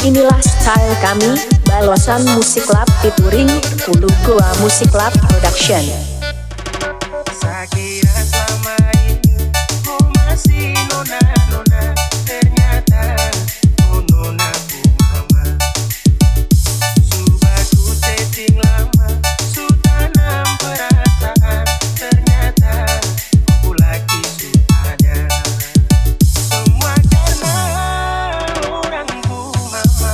Inilah style kami, Balosan Musik Lab featuring Kulu Goa Musik Lab Production. Sakira selama ini kau masih nona-nona, ternyata kau nonaku mama. Sudah ku setting lama, sudah tanam perasaan, ternyata aku lagi sudah ada. Semua karena orangku mama.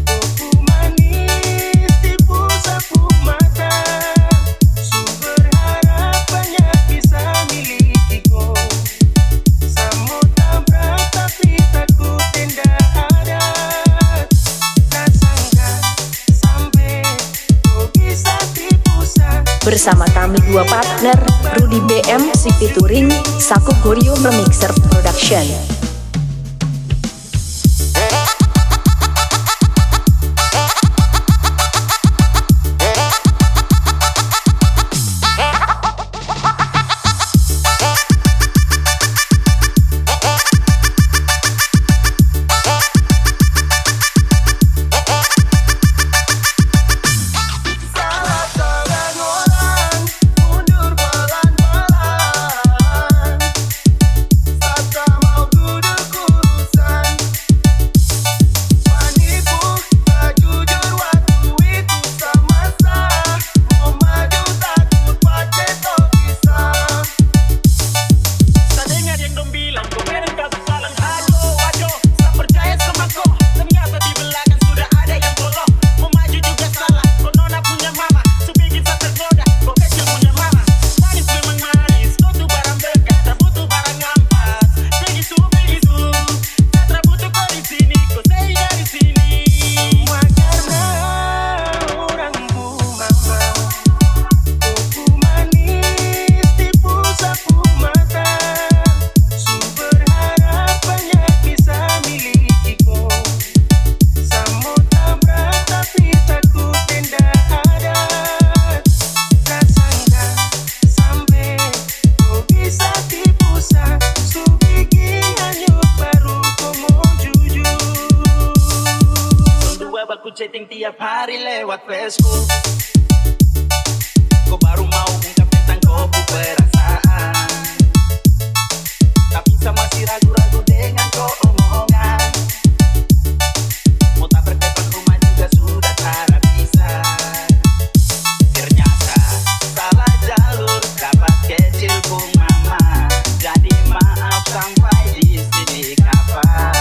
Kuku manis tipu sapu mata. Su berharap banyak bisa milikiku. Samo tabrak tapi takut tidak ada. Tak sangka sampai kau bisa tipu saya. Bersama kami dua partner, Rudy BM si featuring Saku Goryo Remixer Production. Salah seorang orang mundur pelan-pelan. Saat mau duduk urusan, penipu tak jujur waktu itu sama sah. Mau maju takut pakai topisah. Tak dengar yang dong bilang kau beren kata salah. Ajo, tak percaya sama kau. Ternyata di belakang sudah ada yang bolong. Mau maju juga salah. Kau nona punya mama, su bikin saya tergoda. Kau kecil punya mama, manis memang manis. Kau tuh barang dekat, tak butuh barang ampas. Pergi su, tak butuh kau di sini. Kau sehingga di sini. Semua karena orangku mama. Kuku manis tipu sapu mata. Su berharap banyak bisa milikiku. Samo tabrak tapi takut tidak ada. Tak sangka sampai kau bisa tipu saya. Su bikin hanyut baru kau mau jujur. Dua baku chatting tiap hari lewat Facebook. Kau baru mau ungkap tentang kau perasaan. Tapi saya masih ragu-ragu dengan kau omongan. Mau tabrak depan rumah juga sudah tak bisa. Ternyata salah jalur, dapat kecil pun mama. Jadi maaf sampai di sini kapan.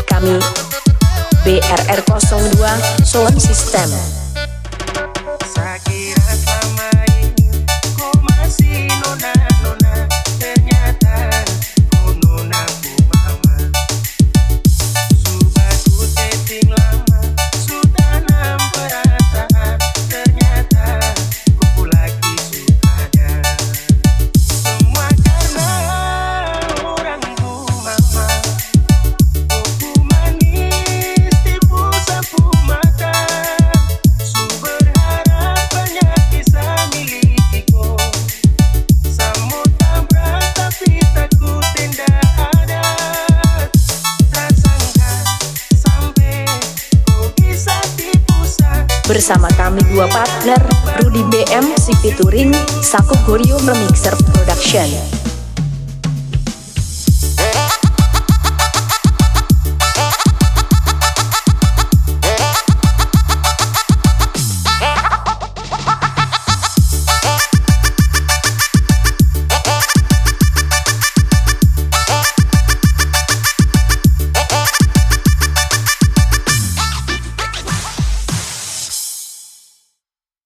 Kami BRR02 Sound System. Sakira selama ini kau masih nona-nona, ternyata kau nonaku mama. Sudah ku setting lama, sudah tanam perasaan, ternyata kuku lagi sudah ada. Semua karena orangku mama. Kuku manis tipu sapu mata. Su berharap banyak bisa milikiku. Samo tabrak tapi takut tidak ada. Tak sangka sampai kau bisa tipu saya. Bersama kami dua partner, Rudy BM si featuring Saku Goryo Remixer Production.